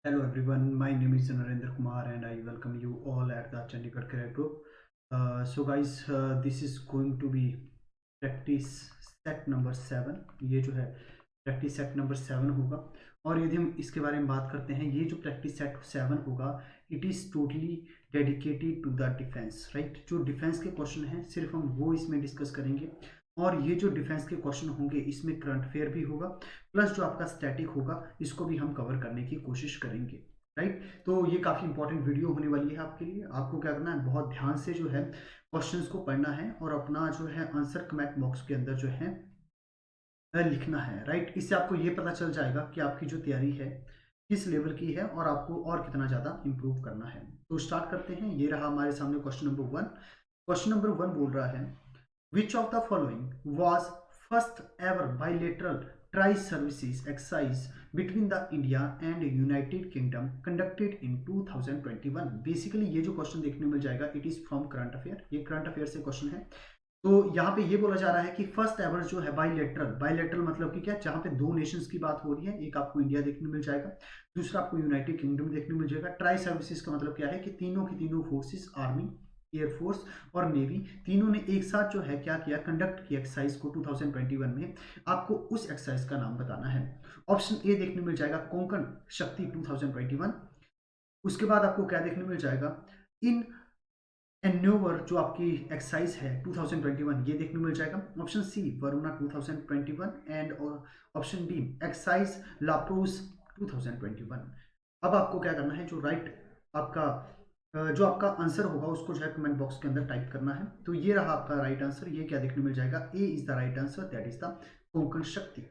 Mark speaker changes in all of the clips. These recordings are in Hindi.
Speaker 1: Hello everyone, my name is Narendra Kumar and I welcome you all at the Chandigarh Career Group. So guys, this is going to be practice set number 7। ये जो है प्रैक्टिस सेट नंबर 7 होगा। और यदि हम इसके बारे में बात करते हैं, ये जो प्रैक्टिस सेट 7 होगा, it is totally dedicated to the defence, right. जो डिफेंस के क्वेश्चन हैं सिर्फ हम वो इसमें डिस्कस करेंगे। और ये जो डिफेंस के क्वेश्चन होंगे इसमें करंट अफेयर भी होगा, प्लस जो आपका स्टैटिक होगा इसको भी हम कवर करने की कोशिश करेंगे, राइट। तो ये काफ़ी इंपॉर्टेंट वीडियो होने वाली है आपके लिए। आपको क्या करना है, बहुत ध्यान से जो है क्वेश्चंस को पढ़ना है और अपना जो है आंसर कमेंट बॉक्स के अंदर जो है लिखना है, राइट। इससे आपको ये पता चल जाएगा कि आपकी जो तैयारी है किस लेवल की है और आपको और कितना ज़्यादा इंप्रूव करना है। तो स्टार्ट करते हैं। ये रहा हमारे सामने क्वेश्चन नंबर 1। क्वेश्चन नंबर 1 बोल रहा है, which of the following was first ever bilateral tri services exercise between the India and United kingdom conducted in 2021। Basically ये जो क्वेश्चन देखने मिल जाएगा, it is from current affair. ये करंट अफेयर से क्वेश्चन है। तो यहाँ पे ये बोला जा रहा है कि फर्स्ट एवर जो है बाइलेटरल, बाइलेटरल मतलब कि क्या, जहाँ पे दो नेशंस की बात हो रही है। एक आपको इंडिया देखने मिल जाएगा, दूसरा आपको यूनाइटेड किंगडम देखने मिल जाएगा। ट्राई सर्विसेज का मतलब क्या है कि तीनों की तीनों फोर्सेस, आर्मी, एयरफोर्स और नेवी, तीनों ने एक साथ जो है क्या किया, कंडक्ट किया एक्सरसाइज को 2021 में। आपको उस एक्सरसाइज का नाम बताना है। ऑप्शन ए देखने मिल जाएगा कोंकण शक्ति 2021। उसके बाद आपको क्या देखने मिल जाएगा, इन एन्योवर जो आपकी एक्सरसाइज है 2021, ये देखने मिल जाएगा। Option C Varuna 2021 and option D exercise La Perouse 2021। अब आपको क्या करना है, जो राइट आपका जो आपका आंसर होगा उसको जो है कमेंट बॉक्स के अंदर टाइप करना है। तो ये रहा आपका राइट आंसर। ये क्या देखने मिल जाएगा, A is the right answer, that is the Konkan Shakti.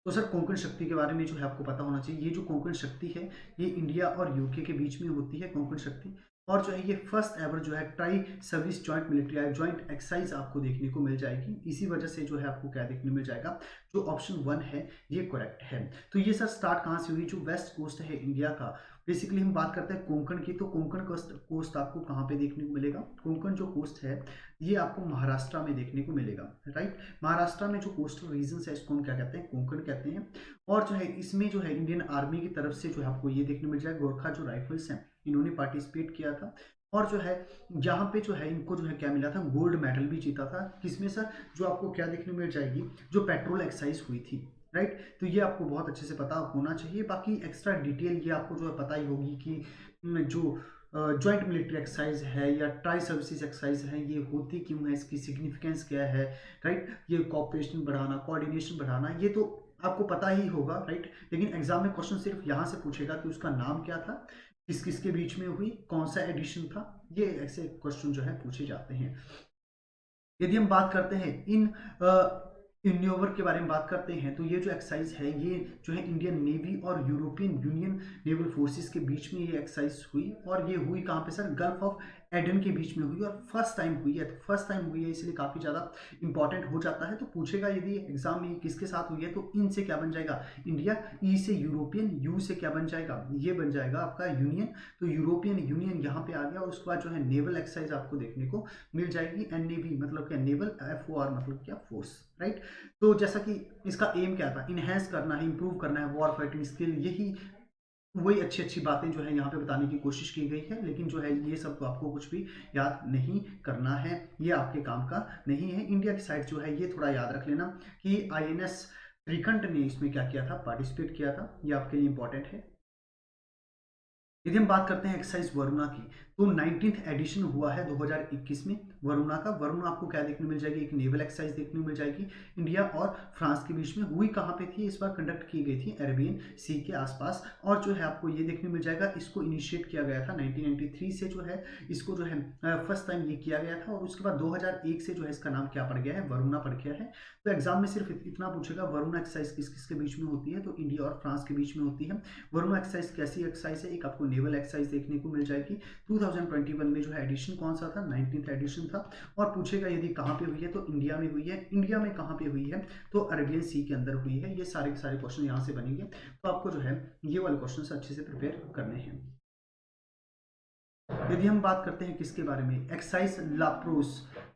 Speaker 1: तो सर कोंकण शक्ति के बारे में जो है आपको पता होना चाहिए। ये जो कोंकण शक्ति है ये इंडिया और यूके के बीच में होती है कोंकण शक्ति। और जो है ये फर्स्ट एवर जो है tri service joint military joint exercise आपको देखने को मिल जाएगी। इसी वजह से जो है आपको क्या देखने मिल जाएगा, जो ऑप्शन 1 है ये करेक्ट है। तो ये सर स्टार्ट कहाँ से हुई, जो वेस्ट कोस्ट है इंडिया का। बेसिकली हम बात करते हैं कोंकण की, तो कोंकण कोस्ट कोस्ट आपको कहाँ पे देखने को मिलेगा, कोंकण जो कोस्ट है ये आपको महाराष्ट्र में देखने को मिलेगा, राइट। महाराष्ट्र में जो कोस्टल रीजन है इसको हम क्या कहते हैं, कोंकण कहते हैं। और जो है इसमें जो है इंडियन आर्मी की तरफ से जो है आपको ये देखने मिल जाएगा, गोरखा जो राइफल्स हैं इन्होंने पार्टिसिपेट किया था। और जो है यहाँ पे जो है इनको जो है क्या मिला था, गोल्ड मेडल भी जीता था। किसमें सर, जो आपको क्या देखने मिल जाएगी, जो पेट्रोल एक्सरसाइज हुई थी, राइट। तो ये आपको बहुत अच्छे से पता होना चाहिए। बाकी एक्स्ट्रा डिटेल ये आपको जो है पता ही होगी कि जो जॉइंट मिलिट्री एक्सरसाइज है या ट्राई सर्विसेज एक्सरसाइज है ये होती क्यों है, इसकी सिग्निफिकेंस क्या है, राइट। ये कॉपरेशन बढ़ाना, कोऑर्डिनेशन बढ़ाना, ये तो आपको पता ही होगा, राइट। लेकिन एग्जाम में क्वेश्चन सिर्फ यहाँ से पूछेगा कि उसका नाम क्या था, किस किस के बीच में हुई, कौन सा एडिशन था। ये ऐसे क्वेश्चन जो है पूछे जाते हैं। यदि हम बात करते हैं इन इन्योवर के बारे में बात करते हैं, तो ये जो एक्सरसाइज है ये जो है इंडियन नेवी और यूरोपियन यूनियन नेवल फोर्सेस के बीच में ये एक्सरसाइज हुई। और ये हुई कहाँ पे सर, गल्फ ऑफ एडन के बीच में हुई और फर्स्ट टाइम हुई है। तो फर्स्ट टाइम हुई है इसलिए काफ़ी ज़्यादा इंपॉर्टेंट हो जाता है। तो पूछेगा यदि एग्जाम में किसके साथ हुई है, तो इन से क्या बन जाएगा इंडिया, ई से यूरोपियन, यू से क्या बन जाएगा, ये बन जाएगा आपका यूनियन। तो यूरोपियन यूनियन यहाँ पे आ गया। और उसके बाद जो है नेवल एक्सरसाइज आपको देखने को मिल जाएगी। एनएवी मतलब क्या, नेवल, एफओआर मतलब क्या, फोर्स, राइट। तो जैसा कि इसका एम क्या था, इनहेंस करना है, इंप्रूव करना है वॉर फाइटिंग स्किल। यही वही अच्छी अच्छी बातें जो है यहाँ पे बताने की कोशिश की गई है। लेकिन जो है ये सब तो आपको कुछ भी याद नहीं करना है, ये आपके काम का नहीं है। इंडिया की साइड जो है ये थोड़ा याद रख लेना कि आईएनएस त्रिकंठ ने इसमें क्या किया था, पार्टिसिपेट किया था। ये आपके लिए इंपॉर्टेंट है। यदि हम बात करते हैं एक्सरसाइज वरुणा की, तो 19th एडिशन हुआ है 2021 में वरुणा का। वरुणा आपको क्या देखने मिल जाएगी, एक नेवल एक्सरसाइज देखने मिल जाएगी। इंडिया और फ्रांस के बीच में हुई कहाँ पे थी, इस बार कंडक्ट की गई थी अरेबियन सी के आसपास। और जो है आपको ये देखने मिल जाएगा, इसको इनिशिएट किया गया था 1993 से, जो है इसको जो है फर्स्ट टाइम ये किया गया था। और उसके बाद 2001 से जो है इसका नाम क्या पड़ गया है, वरुणा पड़ गया है। तो एग्जाम में सिर्फ इतना पूछेगा, वरुणा एक्सरसाइज किस किस के बीच में होती है, तो इंडिया और फ्रांस के बीच में होती है। वरुणा एक्सरसाइज कैसी एक्सरसाइज है, एक आपको नेवल एक्सरसाइज देखने को मिल जाएगी। 2021 में जो है एडिशन कौन सा था, 19th एडिशन था। और पूछेगा यदि कहाँ पे हुई है, तो इंडिया में हुई है। इंडिया में कहाँ पे हुई है, तो अरेबियन सी के अंदर हुई है। ये सारे के सारे क्वेश्चन यहाँ से बनेंगे। तो आपको जो है ये वाले क्वेश्चन अच्छे से प्रिपेयर करने हैं। यदि हम बात करते हैं किसके बारे में, एक्सरसाइज लाप्रोस,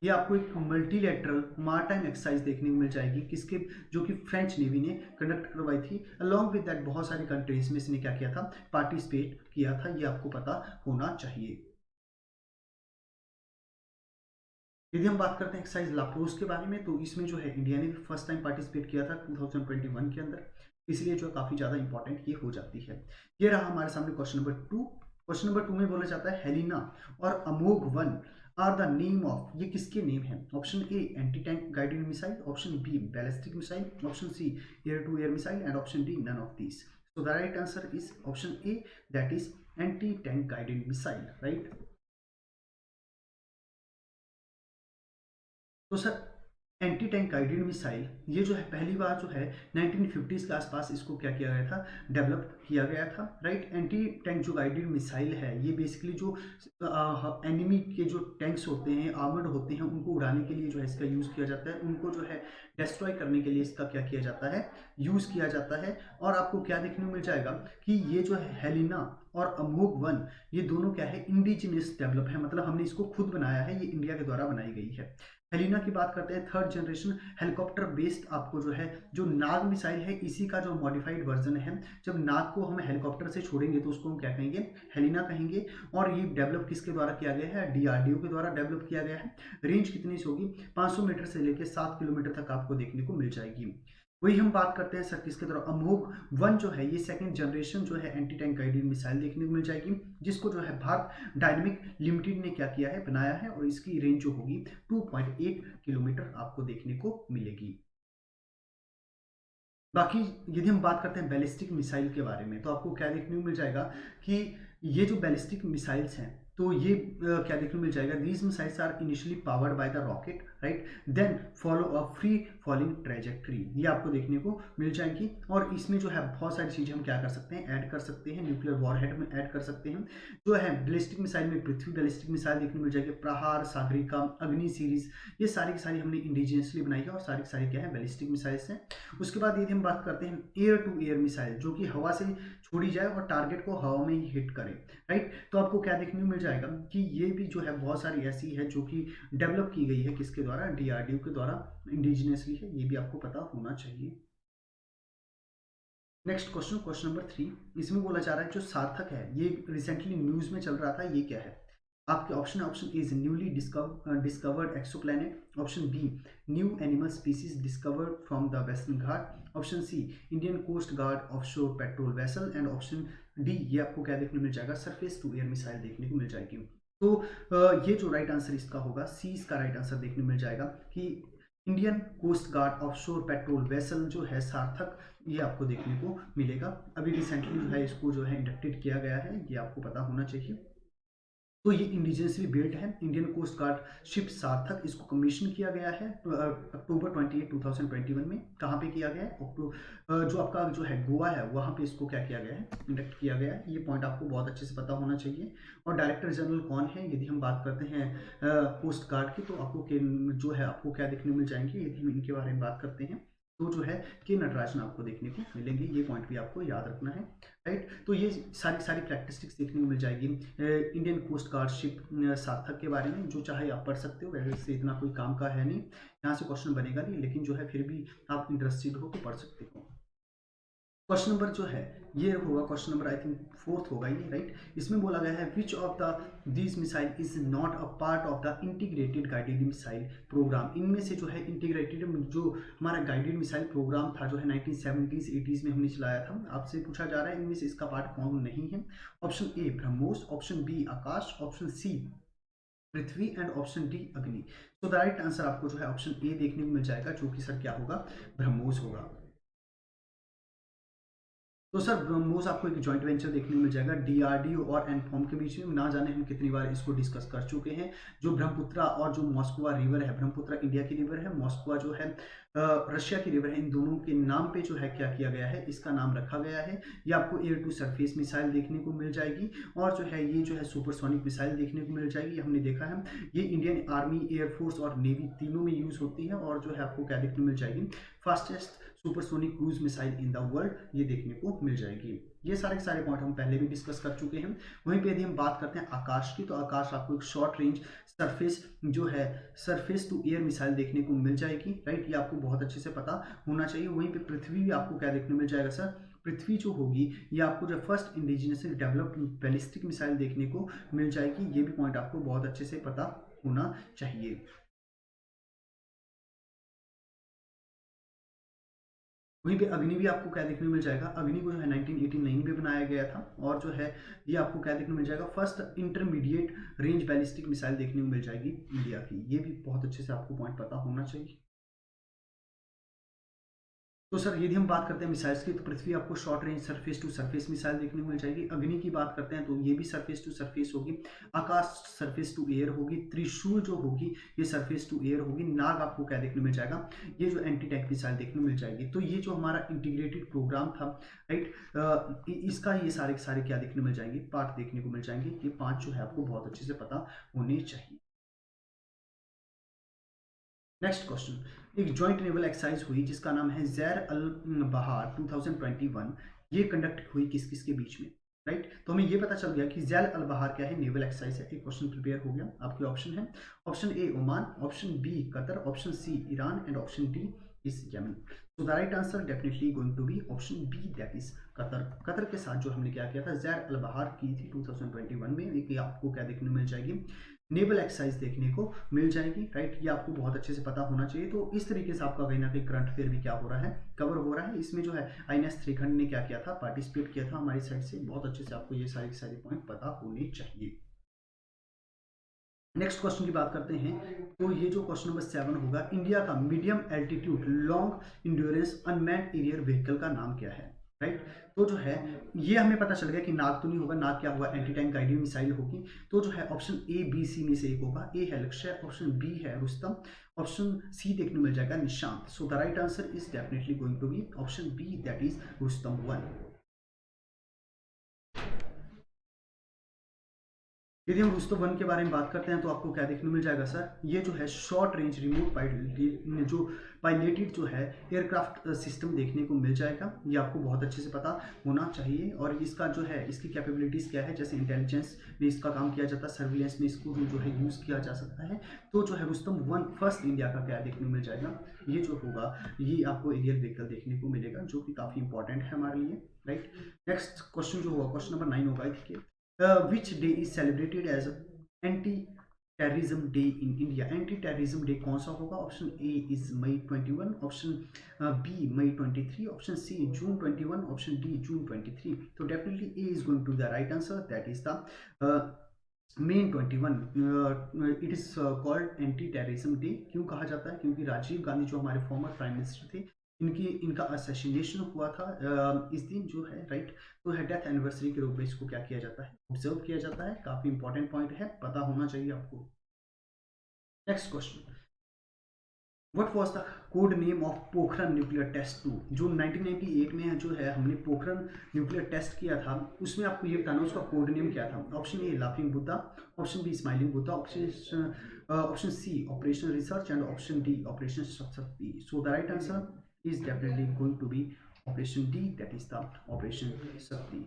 Speaker 1: ये आपको एक मल्टीलेटरल मारटाइम एक्सरसाइज देखने को मिल जाएगी, किसके, जो कि फ्रेंच नेवी ने कंडक्ट करवाई थी। अलॉन्ग विद दैट बहुत सारी कंट्रीज में इसने क्या किया था, पार्टिसिपेट किया था, ये आपको पता होना चाहिए। यदि हम बात करते हैं एक्सरसाइज लाप्रोस के बारे में, तो इसमें जो है इंडिया ने भी फर्स्ट टाइम पार्टिसिपेट किया था 2021 के अंदर, इसलिए जो काफ़ी ज़्यादा इंपॉर्टेंट ये हो जाती है। ये रहा हमारे सामने क्वेश्चन नंबर 2। क्वेश्चन नंबर 2 में बोला जाता है हेलिना और Amogh one are the name of, ये किसके नेम है। Option A anti tank guided missile, option B ballistic missile, option C air to air missile and option D none of these. So the right answer is option A, that is anti tank guided missile, right. तो sir anti tank guided missile ये जो है पहली बार जो है 1950s के आसपास इसको क्या किया गया था, डेवलप किया गया था, राइट। एंटी टैंक जो गाइडेड मिसाइल है ये बेसिकली जो एनिमी के जो टैंक्स होते हैं, आर्मर्ड होते हैं, उनको उड़ाने के लिए जो है इसका यूज़ किया जाता है, उनको जो है डिस्ट्रॉय करने के लिए इसका क्या किया जाता है, यूज़ किया जाता है। और आपको क्या देखने को मिल जाएगा कि ये जो है हेलिना और अमोघ वन, ये दोनों क्या है, इंडिजिनियस डेवलप है, मतलब हमने इसको खुद बनाया है, ये इंडिया के द्वारा बनाई गई है। हेलिना की बात करते हैं, थर्ड जनरेशन हेलीकॉप्टर बेस्ड आपको जो है जो नाग मिसाइल है, इसी का जो मॉडिफाइड वर्जन है। जब नाग को हम हेलीकॉप्टर से छोड़ेंगे तो उसको हम क्या कहेंगे, हेलिना कहेंगे। और ये डेवलप किसके द्वारा किया गया है, डीआरडीओ के द्वारा डेवलप किया गया है। रेंज कितनी सी होगी, 500 मीटर से लेकर 7 किलोमीटर तक आपको देखने को मिल जाएगी। वही हम बात करते हैं सर किसके द्वारा, अमोघ वन जो है ये सेकंड जनरेशन जो है एंटी टैंक गाइडेड मिसाइल देखने को मिल जाएगी, जिसको जो है भारत डायनेमिक लिमिटेड ने क्या किया है, बनाया है। और इसकी रेंज जो होगी 2.8 किलोमीटर आपको देखने को मिलेगी। बाकी यदि हम बात करते हैं बैलिस्टिक मिसाइल के बारे में, तो आपको क्या देखने को मिल जाएगा कि ये जो बैलिस्टिक मिसाइल्स हैं, तो ये क्या देखने को मिल जाएगा, these missiles are initially powered by the rocket, right, then follow a free falling trajectory, ये आपको देखने को मिल जाएगी। और इसमें जो है बहुत सारी चीज़ें हम क्या कर सकते हैं, ऐड कर सकते हैं, न्यूक्लियर वॉरहेड में ऐड कर सकते हैं। जो है बैलिस्टिक मिसाइल में पृथ्वी बैलिस्टिक मिसाइल देखने को मिल जाएगी, प्रहार, सागरिका, अग्नि सीरीज, ये सारी की सारी हमने इंडिजिनियसली बनाई है, और सारी की सारी क्या है, बैलिस्टिक मिसाइल्स हैं। उसके बाद यदि हम बात करते हैं एयर टू एयर मिसाइल, जो कि हवा से छोड़ी जाए और टारगेट को हवा में ही हिट करे, राइट। तो आपको क्या देखने को मिल जाएगा कि ये भी जो है बहुत सारी ऐसी है जो कि डेवलप की गई है, किसके द्वारा, डीआरडीओ के द्वारा, इंडिजिनियसली है, ये भी आपको पता होना चाहिए। नेक्स्ट क्वेश्चन, क्वेश्चन नंबर 3, इसमें बोला जा रहा है जो सार्थक है, ये रिसेंटली न्यूज में चल रहा था, ये क्या है। आपके ऑप्शन है, option is newly discovered exoplanet, option B new animal species discovered from the western Ghat, option C Indian coast guard offshore patrol vessel and option D, ये आपको क्या देखने को मिल जाएगा, सरफेस टू एयर मिसाइल देखने को मिल जाएगी। तो ये जो राइट आंसर इसका होगा, सी इसका राइट आंसर देखने को मिल जाएगा कि Indian coast guard offshore patrol vessel जो है सार्थक, ये आपको देखने को मिलेगा। अभी रिसेंटली जो है इसको जो है इंडक्टेड किया गया है, ये आपको पता होना चाहिए। तो ये इंडिजिनियसली बिल्ट है, इंडियन कोस्ट गार्ड शिप सार्थक, इसको कमीशन किया गया है अक्टूबर 28 2021 में। कहाँ पे किया गया है, जो आपका जो है गोवा है, वहाँ पे इसको क्या किया गया है, इंडक्ट किया गया है। ये पॉइंट आपको बहुत अच्छे से पता होना चाहिए। और डायरेक्टर जनरल कौन है, यदि हम बात करते हैं कोस्ट गार्ड की, तो आपको जो है आपको क्या देखने को मिल जाएंगे, यदि हम इनके बारे में बात करते हैं, तो जो है के नटराजन आपको देखने को मिलेंगे। ये पॉइंट भी आपको याद रखना है, राइट। तो ये सारी सारी प्रैक्टिस्टिक्स देखने को मिल जाएगी इंडियन कोस्ट गार्ड शिप सार्थक के बारे में, जो चाहे आप पढ़ सकते हो, वैसे इतना कोई काम का है नहीं, यहाँ से क्वेश्चन बनेगा नहीं, लेकिन जो है फिर भी आप इंटरेस्टेड हो तो पढ़ सकते हो। क्वेश्चन नंबर जो है ये होगा, question number I think fourth होगा ये, राइट। इसमें बोला गया है which of the this missile is not a part of the integrated guided missile programme, इनमें से जो है इंटीग्रेटेड जो हमारा गाइडेड मिसाइल प्रोग्राम था, जो है 1970s 80s में हमने चलाया था, आपसे पूछा जा रहा है इनमें से इसका पार्ट कौन नहीं है। Option A BrahMos, option B Akash, option C Prithvi and option D Agni. तो द राइट आंसर आपको जो है ऑप्शन ए देखने को मिल जाएगा, जो कि सर क्या होगा, ब्रह्मोस होगा। तो सर ब्रह्मोस आपको एक जॉइंट वेंचर देखने को मिल जाएगा डीआरडीओ और एनफॉर्म के बीच में, ना जाने हम कितनी बार इसको डिस्कस कर चुके हैं। जो ब्रह्मपुत्रा और जो मॉस्कोवा रिवर है, ब्रह्मपुत्रा इंडिया की रिवर है, मॉस्कोवा जो है रशिया की रिवर है, इन दोनों के नाम पे जो है क्या किया गया है, इसका नाम रखा गया है। ये आपको एयर टू सरफेस मिसाइल देखने को मिल जाएगी, और जो है ये जो है सुपरसोनिक मिसाइल देखने को मिल जाएगी, हमने देखा है। ये इंडियन आर्मी, एयरफोर्स और नेवी तीनों में यूज होती है, और जो है आपको क्या देखने को मिल जाएगी, fastest supersonic cruise missile in the world, ये देखने को मिल जाएगी। ये सारे के सारे पॉइंट हम पहले भी डिस्कस कर चुके हैं। वहीं पे यदि हम बात करते हैं आकाश की, तो आकाश आपको एक शॉर्ट रेंज सरफेस जो है सरफेस टू एयर मिसाइल देखने को मिल जाएगी, राइट, ये आपको बहुत अच्छे से पता होना चाहिए। वहीं पे पृथ्वी भी आपको क्या देखने को मिल जाएगा सर, पृथ्वी जो होगी ये आपको जो first indigenously developed ballistic missile देखने को मिल जाएगी, ये भी पॉइंट आपको बहुत अच्छे से पता होना चाहिए। वहीं पे अग्नि भी आपको क्या देखने को मिल जाएगा, अग्नि को जो है 1989 में बनाया गया था, और जो है ये आपको क्या देखने को मिल जाएगा, first intermediate range ballistic missile देखने को मिल जाएगी इंडिया की, ये भी बहुत अच्छे से आपको पॉइंट पता होना चाहिए। तो सर यदि हम बात करते हैं मिसाइल्स की, तो पृथ्वी आपको short range surface to surface missile देखने को मिल जाएगी। अग्नि की बात करते हैं तो ये भी सरफेस टू सरफेस होगी। आकाश सरफेस टू एयर होगी। त्रिशूल जो होगी ये सरफेस टू एयर होगी। नाग आपको क्या देखने को मिल जाएगा, ये जो एंटी टैंक मिसाइल देखने को मिल जाएगी। तो ये जो हमारा इंटीग्रेटेड प्रोग्राम था, राइट, इसका ये सारे के सारे क्या देखने को मिल जाएंगे, पार्ट देखने को मिल जाएंगे। ये 5 जो है आपको बहुत अच्छे से पता होने चाहिए। नेक्स्ट क्वेश्चन, एक जॉइंट नेवल एक्सरसाइज हुई जिसका नाम है जैर अल बहार 2021। ये कंडक्ट हुई किस किस के बीच में, राइट, तो हमें ये पता चल गया कि जैर अल बहार क्या है, नेवल एक्सरसाइज है। एक क्वेश्चन प्रिपेयर हो गया। आपके ऑप्शन है, option A Oman, option B Qatar, option C Iran and option D is Yemen. So the right answer definitely going to be option B, that is Qatar. Qatar के साथ जो हमने क्या किया था, जैर अल बहार की थी 2021 में। एक आपको क्या देखने को मिल जाएगी, नेवल एक्सरसाइज देखने को मिल जाएगी, राइट, ये आपको बहुत अच्छे से पता होना चाहिए। तो इस तरीके से आपका कहीं ना कहीं करंट अफेयर भी क्या हो रहा है, कवर हो रहा है। इसमें जो है INS श्रीखंड ने क्या किया था, पार्टिसिपेट किया था हमारी साइड से। बहुत अच्छे से आपको ये सारे के सारे पॉइंट पता होने चाहिए। नेक्स्ट क्वेश्चन की बात करते हैं, तो ये जो क्वेश्चन नंबर 7 होगा, इंडिया का medium altitude long endurance unmanned arrear vehicle का नाम क्या है, राइट। तो जो है ये हमें पता चल गया कि नाग तो नहीं होगा, नाग क्या होगा, एंटी टैंक गाइडेड मिसाइल होगी। तो जो है ऑप्शन ए बी सी में से एक होगा। ए है लक्ष्य, ऑप्शन बी है रुस्तम, ऑप्शन सी देखने को मिल जाएगा Nishant. So the right answer is definitely going to be option B, that is Rustom 1। यदि हम रुस्तम 1 के बारे में बात करते हैं तो आपको क्या देखने को मिल जाएगा सर, ये जो है शॉर्ट रेंज रिमोट पायलटेड जो है एयरक्राफ्ट सिस्टम देखने को मिल जाएगा। ये आपको बहुत अच्छे से पता होना चाहिए। और इसका जो है इसकी कैपेबिलिटीज़ क्या है, जैसे इंटेलिजेंस में इसका काम किया जाता है, सर्विलेंस में इसको जो है यूज़ किया जा सकता है। तो जो है रुस्तम 1 फर्स्ट इंडिया का क्या देखने को मिल जाएगा, ये जो होगा ये आपको एरियल व्हीकल देखने को मिलेगा, जो कि काफ़ी इंपॉर्टेंट है हमारे लिए, राइट। नेक्स्ट क्वेश्चन जो होगा, क्वेश्चन नंबर 9 होगा इसके, which day is celebrated as anti terrorism day in India. एंटी टेररिज्म डे कौन सा होगा, option A is May 21, option B May 23, option C June 21, option D June 23। तो definitely A is going to the right answer, that is the May 21। It is called anti terrorism day. क्यों कहा जाता है, क्योंकि राजीव गांधी जो हमारे फॉर्मर प्राइम मिनिस्टर थे, इनका असैसिनेशन हुआ था इस दिन जो है, राइट। तो है डेथ एनिवर्सरी के रूप में इसको क्या किया जाता है, ऑब्जर्व किया जाता है। काफी इंपॉर्टेंट पॉइंट है, पता होना चाहिए आपको। Next question, what was the code name of Pokhran nuclear test 2। जो 1998 में जो है हमने पोखरन न्यूक्लियर टेस्ट किया था, उसमें आपको ये बताना उसका कोड नेम क्या था। Option A laughing Buddha, option B smiling Buddha, option C operation research and option D operation Shakti. So the right answer is definitely going to be operation D, that is the operation Shakti.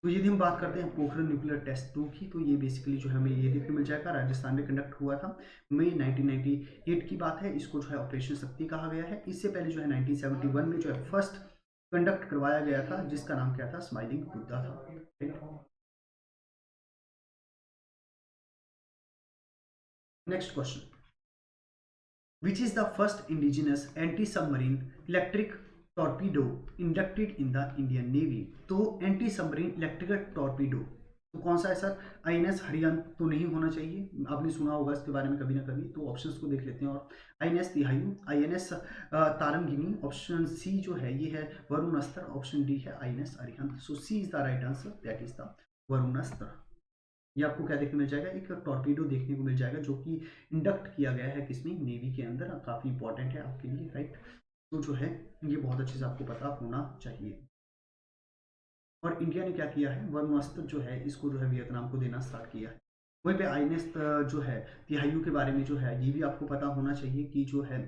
Speaker 1: तो यदि हम बात करते हैं पोखरण न्यूक्लियर टेस्ट 2 की, तो ये बेसिकली जो है हमें ये देखने मिल जाएगा, राजस्थान में कंडक्ट हुआ था। मई 1998 की बात है। इसको जो है ऑपरेशन शक्ति कहा गया है। इससे पहले जो है 1971 में जो है फर्स्ट कंडक्ट करवाया गया था, जिसका नाम क्या था, स्माइलिंग बुद्धा था, right. Next question, which is the first indigenous anti-submarine electric torpedo inducted in the Indian Navy। तो एंटी सबमरीन इलेक्ट्रिकल टॉर्पीडो तो कौन सा है सर, INS हरियाणा तो नहीं होना चाहिए, आपने सुना होगा इसके बारे में कभी ना कभी। तो ऑप्शंस को देख लेते हैं, और INS तिहाई, INS तारंगिनी, ऑप्शन सी जो है ये है वरुण अस्त्र, ऑप्शन डी है INS Arihant. So C is the right answer, that is the Varunastra. ये आपको क्या देखने को मिल जाएगा, एक टॉर्पीडो देखने को मिल जाएगा, जो कि इंडक्ट किया गया है किसमें, नेवी के अंदर। काफ़ी इंपॉर्टेंट है आपके लिए, राइट। तो जो है ये बहुत अच्छे से आपको पता होना चाहिए। और इंडिया ने क्या किया है, ब्रह्मास्त्र जो है इसको जो है वियतनाम को देना स्टार्ट किया है। वहीं पे आईएनएस जो है तिहाइयू के बारे में जो है ये भी आपको पता होना चाहिए कि जो है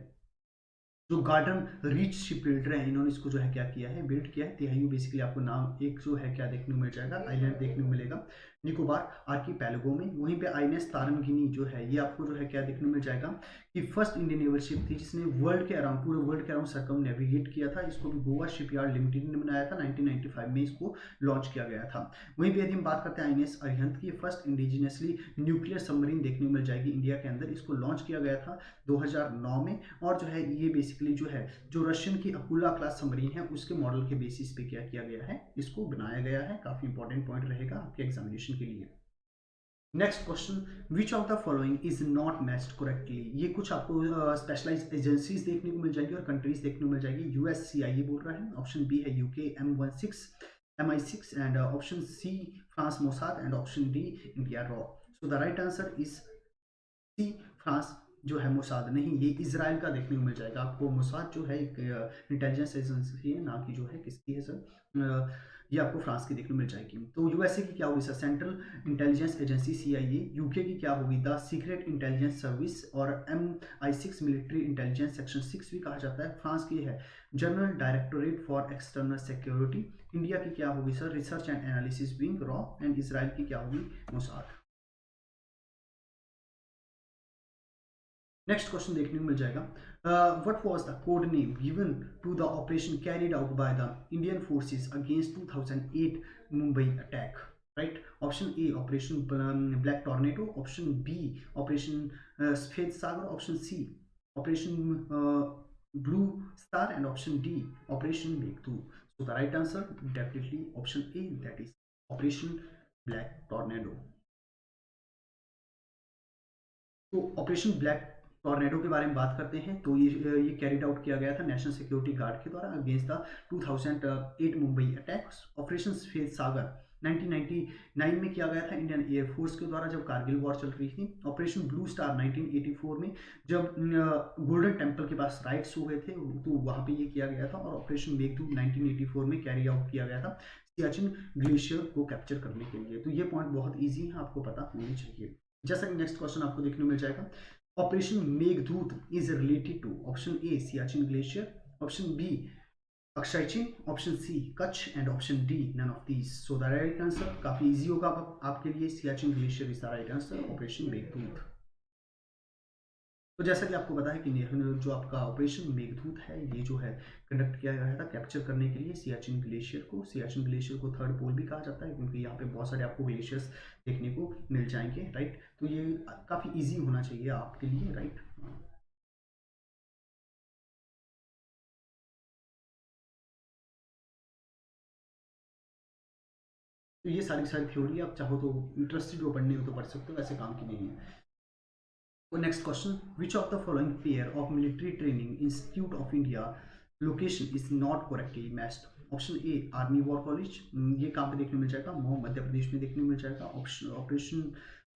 Speaker 1: जो गार्डन रीच शिप बिल्डर है इन्होंने इसको जो है क्या किया है, बिल्ड किया है। तिहाइयू बेसिकली आपको नाम एक जो है क्या देखने को मिल जाएगा, आइलैंड देखने को मिलेगा निकोबार आर्कीपेलागो में। वहीं पे आईएनएस तारंगिनी जो है ये आपको जो है क्या देखने को मिल जाएगा कि फर्स्ट इंडियन नेवल शिप थी जिसने वर्ल्ड के अराउंड, पूरे वर्ल्ड के अराउंड सर्कम नेविगेट किया था। इसको भी गोवा शिपयार्ड लिमिटेड ने बनाया था, 1995 में इसको लॉन्च किया गया था। वहीं पे यदि हम बात करते हैं आईएनएस अरिहंत की, फर्स्ट इंडिजिनियसली न्यूक्लियर सबमरीन देखने को मिल जाएगी इंडिया के अंदर। इसको लॉन्च किया गया था 2009 में, और जो है ये बेसिकली जो है जो रशियन की अकुला क्लास सबमरीन है उसके मॉडल के बेसिस पे क्या किया गया है, इसको बनाया गया है। काफी इंपॉर्टेंट पॉइंट रहेगा आपके एग्जामिनेशन के लिए। Next question, which of the following is not matched correctly. ये कुछ आपको स्पेशलाइज्ड एजेंसीज देखने को मिल जाएगी और कंट्रीज देखने को मिल जाएगी। यूएससीआईए बोल रहा है, ऑप्शन बी है यूके MI6 and option C France Mossad and option D India रॉ। So the right answer is C France जो है मोसाद नहीं, ये इजराइल का देखने को मिल जाएगा आपको। मोसाद जो है एक इंटेलिजेंस एजेंसी है, ना कि जो है किसकी है सर, ये आपको फ्रांस की देखने को मिल जाएगी। तो यूएसए की क्या होगी sir, central intelligence agency CIA. UK की क्या होगी, द सीक्रेट इंटेलिजेंस सर्विस, और MI6 मिलिट्री इंटेलिजेंस सेक्शन 6 भी कहा जाता है। फ्रांस की है general directorate for external security. India की क्या होगी sir, research and analysis wing raw, and Israel की क्या होगी, मोसाद। नेक्स्ट क्वेश्चन देखने को मिल जाएगा, what was the code name given to the operation carried out by the Indian forces against 2008 Mumbai attack. Right, option A operation black tornado, option B operation Safed Sagar, option C operation blue star, and option D operation Meghdoot. So the right answer definitely option A, that is operation black tornado. तो ऑपरेशन ब्लैक टॉर्नेडो के बारे में बात करते हैं, तो ये कैरिड आउट किया गया था नेशनल सिक्योरिटी गार्ड के द्वारा against the 2008 Mumbai attacks. Operation Safed सागर 1999 में किया गया था इंडियन एयरफोर्स के द्वारा जब कारगिल वॉर चल रही थी। ऑपरेशन ब्लू स्टार 1984 में जब गोल्डन टेम्पल के पास राइट्स हुए थे, तो वहां पे ये किया गया था। और ऑपरेशन मेघदूत 1984 में कैरी आउट किया गया था सियाचिन ग्लेशियर को कैप्चर करने के लिए। तो ये पॉइंट बहुत ईजी है, आपको पता होनी चाहिए। जैसा कि नेक्स्ट क्वेश्चन आपको देखने को मिल जाएगा, operation Meghdoot is related to, option A Siachen glacier, option B Aksai Chin, option C Kutch, and option D none of these. So the right answer काफी इजी होगा आपके लिए, Siachen glacier is the right answer, operation Meghdoot. तो जैसा कि आपको पता है कि जो आपका ऑपरेशन मेघदूत है ये जो है कंडक्ट किया गया था कैप्चर करने के लिए सियाचिन ग्लेशियर को। सियाचिन ग्लेशियर को थर्ड पोल भी कहा जाता है क्योंकि यहाँ पे बहुत सारे आपको ग्लेशियर्स देखने को मिल जाएंगे। राइट, तो ये काफ़ी इजी होना चाहिए आपके लिए। राइट, तो ये सारी सारी थ्योरी आप चाहो तो इंटरेस्टेड हो पढ़ने हो तो पढ़ सकते हो, वैसे काम की नहीं है। तो next question, which of the following pair of military training institute of India location is not correctly matched. Option A army war college, ये कहाँ पे देखने को मिल जाएगा, मऊ मध्य प्रदेश में देखने को मिल जाएगा।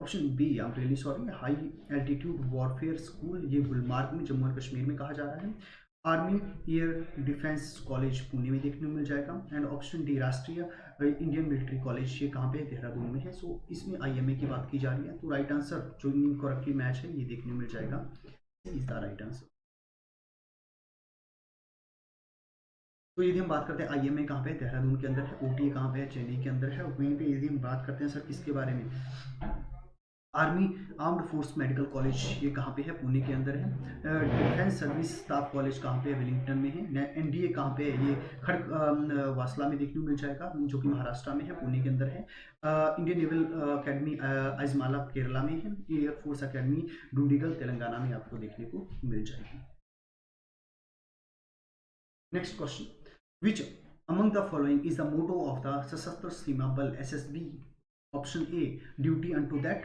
Speaker 1: Option B I am really sorry, high altitude warfare school, ये गुलमार्ग में जम्मू एंड कश्मीर में कहा जा रहा है। Army air defence college Pune में देखने को मिल जाएगा। एंड ऑप्शन डी राष्ट्रीय इंडियन मिलिट्री कॉलेज, ये कहाँ पे है, देहरादून में है। सो इसमें आईएमए की बात की जा रही है, तो राइट आंसर जो इनकरेक्टली मैच है ये देखने को मिल जाएगा, इज द राइट आंसर। तो यदि हम बात करते हैं आईएमए कहाँ पे है, देहरादून के अंदर है। ओटीए कहाँ पे है, चेन्नई के अंदर है। वहीं पे यदि हम बात करते हैं सर किसके बारे में, army armed force medical college, ये कहाँ पे है, पुणे के अंदर है। डिफेंस सर्विस स्टाफ कॉलेज कहाँ पे है, विलिंगटन में है। एनडीए कहाँ पे है, ये खड़ग वासला में देखने को मिल जाएगा जो कि महाराष्ट्र में है, पुणे के अंदर है। इंडियन नेवल अकेडमी अजमाला केरला में है। एयरफोर्स अकेडमी डुंडीगल तेलंगाना में आपको देखने को मिल जाएगी। Next question, which among the following is the motto of the सशस्त्र Seema Bal SSB। Option A duty unto that,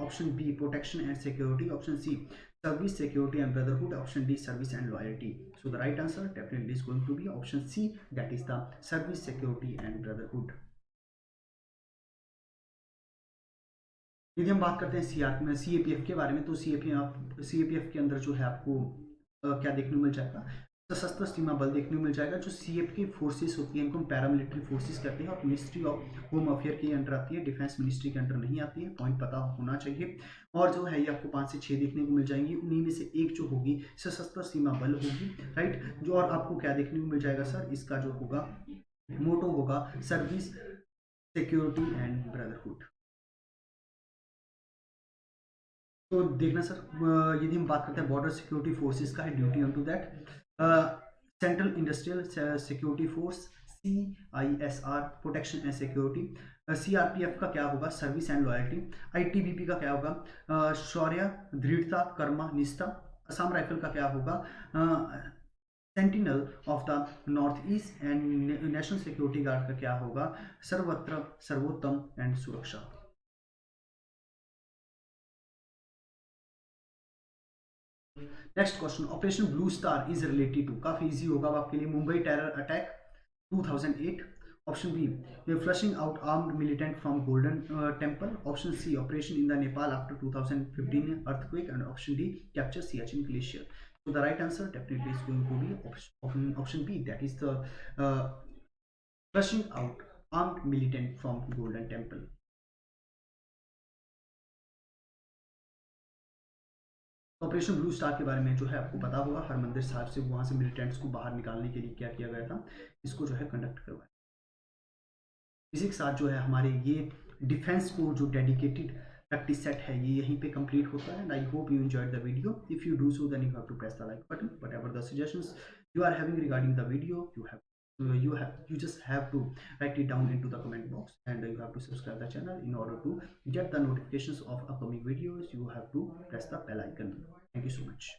Speaker 1: option B protection and security, option C service security and brotherhood, option D service and loyalty. So the right answer definitely is going to be option C, that is the service security and brotherhood. यदि हम बात करते हैं सीएपीएफ के बारे में, तो सीएपीएफ के अंदर जो है आपको क्या देखने को मिल जाएगा, सशस्त्र सीमा बल देखने को मिल जाएगा। जो सीएफ की फोर्सेस होती हैं इनको हम पैरामिलिट्री फोर्सेस कहते हैं और मिनिस्ट्री ऑफ होम अफेयर के अंडर आती है, डिफेंस मिनिस्ट्री के अंडर नहीं आती है, पॉइंट पता होना चाहिए। और जो है ये आपको 5 से 6 देखने को मिल जाएंगी, उन्हीं में से एक जो होगी सशस्त्र सीमा बल होगी, राइट। जो और आपको क्या देखने को मिल जाएगा सर, इसका जो होगा मोटो होगा सर्विस, सिक्योरिटी एंड ब्रदरहुड। तो देखना सर, यदि हम बात करते हैं बॉर्डर सिक्योरिटी फोर्सेस का है, duty on to that central industrial security force, CISR protection and security. CRPF का क्या होगा, सर्विस एंड लॉयल्टी। ITBP का क्या होगा, शौर्य, दृढ़ता, कर्मा, निष्ठा। असम राइफल का क्या होगा, sentinel of the north east. And national security guard का क्या होगा, सर्वत्र सर्वोत्तम एंड सुरक्षा। Next question, operation blue star is related to, काफी इजी होगा आपके लिए, Mumbai terror attack 2008। Option B, flushing out armed militant from golden temple. Option C, operation in the Nepal after 2015 earthquake. And option D, capture Siachen glacier. So the right answer definitely is going to be option B, that is the flushing out armed militant from Golden Temple. Operation blue star के बारे में जो है आपको पता होगा, हरमंदिर साहिब से वहां से मिलिटेंट्स को बाहर निकालने के लिए क्या किया गया था, इसको जो है कंडक्ट करवाया। इसी के साथ जो है हमारे ये डिफेंस को जो डेडिकेटेड प्रैक्टिस सेट है ये यहीं पे कंप्लीट होता है। And I hope you enjoyed the video. If you do so then you have to press the like button. Whatever the suggestions you are having regarding the video, you just have to write it down into the comment box, and you have to subscribe the channel. In order to get the notifications of upcoming videos, you have to press the bell icon. Thank you so much.